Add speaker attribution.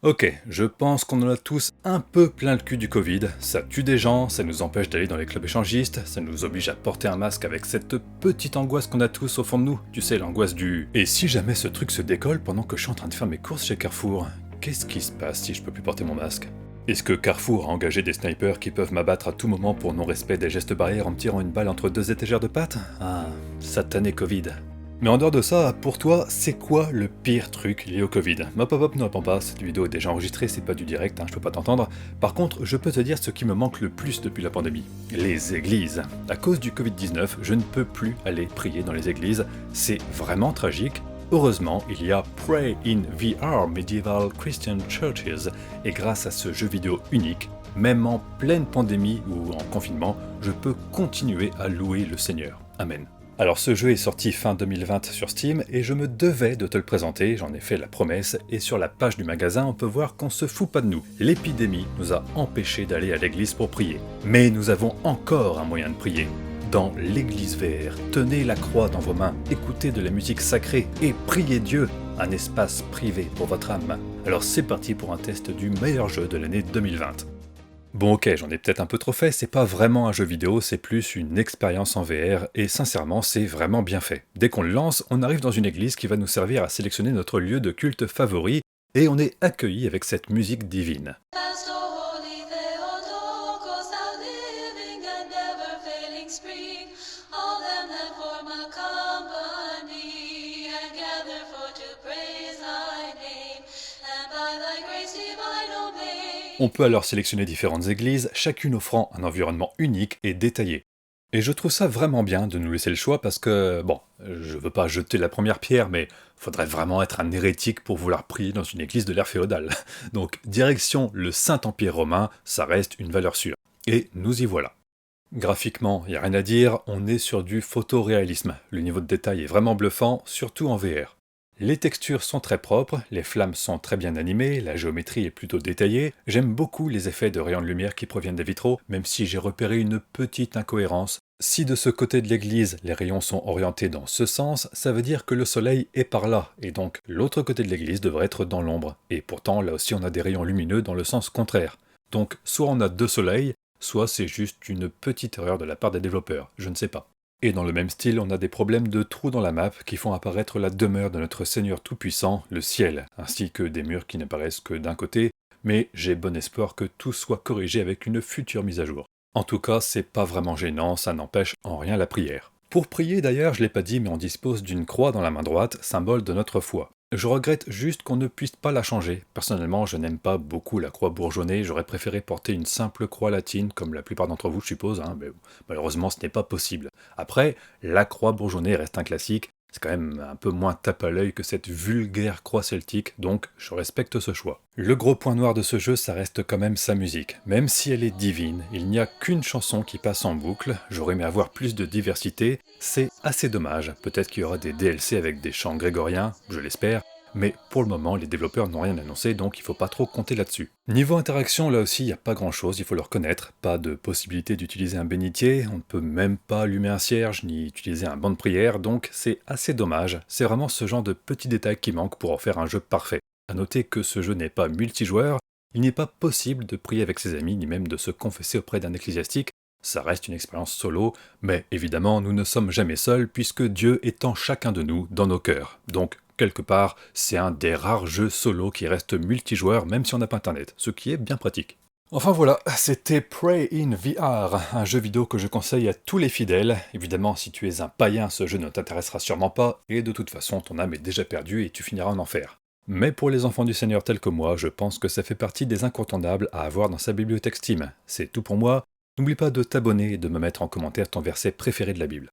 Speaker 1: Ok, je pense qu'on en a tous un peu plein le cul du Covid, ça tue des gens, ça nous empêche d'aller dans les clubs échangistes, ça nous oblige à porter un masque avec cette petite angoisse qu'on a tous au fond de nous, tu sais, l'angoisse du « et si jamais ce truc se décolle pendant que je suis en train de faire mes courses chez Carrefour, qu'est-ce qui se passe si je peux plus porter mon masque ?» Est-ce que Carrefour a engagé des snipers qui peuvent m'abattre à tout moment pour non-respect des gestes barrières en me tirant une balle entre deux étagères de pâtes? Ah, satané Covid. Mais en dehors de ça, pour toi, c'est quoi le pire truc lié au Covid? Hop hop hop, ne réponds pas, cette vidéo est déjà enregistrée, c'est pas du direct, je peux pas t'entendre. Par contre, je peux te dire ce qui me manque le plus depuis la pandémie. Les églises. À cause du Covid-19, je ne peux plus aller prier dans les églises, c'est vraiment tragique. Heureusement, il y a Pray in VR Medieval Christian Churches, et grâce à ce jeu vidéo unique, même en pleine pandémie ou en confinement, je peux continuer à louer le Seigneur. Amen. Alors ce jeu est sorti fin 2020 sur Steam et je me devais de te le présenter, j'en ai fait la promesse, et sur la page du magasin on peut voir qu'on se fout pas de nous. L'épidémie nous a empêchés d'aller à l'église pour prier. Mais nous avons encore un moyen de prier. Dans l'église VR, tenez la croix dans vos mains, écoutez de la musique sacrée et priez Dieu, un espace privé pour votre âme. Alors c'est parti pour un test du meilleur jeu de l'année 2020. Bon ok, j'en ai peut-être un peu trop fait, c'est pas vraiment un jeu vidéo, c'est plus une expérience en VR, et sincèrement c'est vraiment bien fait. Dès qu'on le lance, on arrive dans une église qui va nous servir à sélectionner notre lieu de culte favori, et on est accueilli avec cette musique divine. On peut alors sélectionner différentes églises, chacune offrant un environnement unique et détaillé. Et je trouve ça vraiment bien de nous laisser le choix parce que, bon, je veux pas jeter la première pierre, mais faudrait vraiment être un hérétique pour vouloir prier dans une église de l'ère féodale. Donc, direction le Saint-Empire romain, ça reste une valeur sûre. Et nous y voilà. Graphiquement, y a rien à dire, on est sur du photoréalisme. Le niveau de détail est vraiment bluffant, surtout en VR. Les textures sont très propres, les flammes sont très bien animées, la géométrie est plutôt détaillée. J'aime beaucoup les effets de rayons de lumière qui proviennent des vitraux, même si j'ai repéré une petite incohérence. Si de ce côté de l'église, les rayons sont orientés dans ce sens, ça veut dire que le soleil est par là, et donc l'autre côté de l'église devrait être dans l'ombre. Et pourtant, là aussi on a des rayons lumineux dans le sens contraire. Donc soit on a deux soleils, soit c'est juste une petite erreur de la part des développeurs, je ne sais pas. Et dans le même style, on a des problèmes de trous dans la map qui font apparaître la demeure de notre Seigneur Tout-Puissant, le ciel, ainsi que des murs qui n'apparaissent que d'un côté, mais j'ai bon espoir que tout soit corrigé avec une future mise à jour. En tout cas, c'est pas vraiment gênant, ça n'empêche en rien la prière. Pour prier d'ailleurs, je l'ai pas dit, mais on dispose d'une croix dans la main droite, symbole de notre foi. Je regrette juste qu'on ne puisse pas la changer. Personnellement, je n'aime pas beaucoup la croix bourgeonnée, j'aurais préféré porter une simple croix latine, comme la plupart d'entre vous je suppose, mais malheureusement ce n'est pas possible. Après, la croix bourgeonnée reste un classique, c'est quand même un peu moins tape à l'œil que cette vulgaire croix celtique, donc je respecte ce choix. Le gros point noir de ce jeu, ça reste quand même sa musique. Même si elle est divine, il n'y a qu'une chanson qui passe en boucle, j'aurais aimé avoir plus de diversité, c'est assez dommage. Peut-être qu'il y aura des DLC avec des chants grégoriens, je l'espère, mais pour le moment, les développeurs n'ont rien annoncé, donc il faut pas trop compter là-dessus. Niveau interaction, là aussi, il n'y a pas grand-chose, il faut le reconnaître. Pas de possibilité d'utiliser un bénitier, on ne peut même pas allumer un cierge, ni utiliser un banc de prière, donc c'est assez dommage. C'est vraiment ce genre de petits détails qui manquent pour en faire un jeu parfait. A noter que ce jeu n'est pas multijoueur, il n'est pas possible de prier avec ses amis, ni même de se confesser auprès d'un ecclésiastique. Ça reste une expérience solo, mais évidemment, nous ne sommes jamais seuls, puisque Dieu est en chacun de nous, dans nos cœurs. Donc, quelque part, c'est un des rares jeux solo qui reste multijoueur même si on n'a pas internet, ce qui est bien pratique. Enfin voilà, c'était Pray in VR, un jeu vidéo que je conseille à tous les fidèles. Évidemment, si tu es un païen, ce jeu ne t'intéressera sûrement pas, et de toute façon, ton âme est déjà perdue et tu finiras en enfer. Mais pour les enfants du Seigneur tels que moi, je pense que ça fait partie des incontournables à avoir dans sa bibliothèque Steam. C'est tout pour moi. N'oublie pas de t'abonner et de me mettre en commentaire ton verset préféré de la Bible.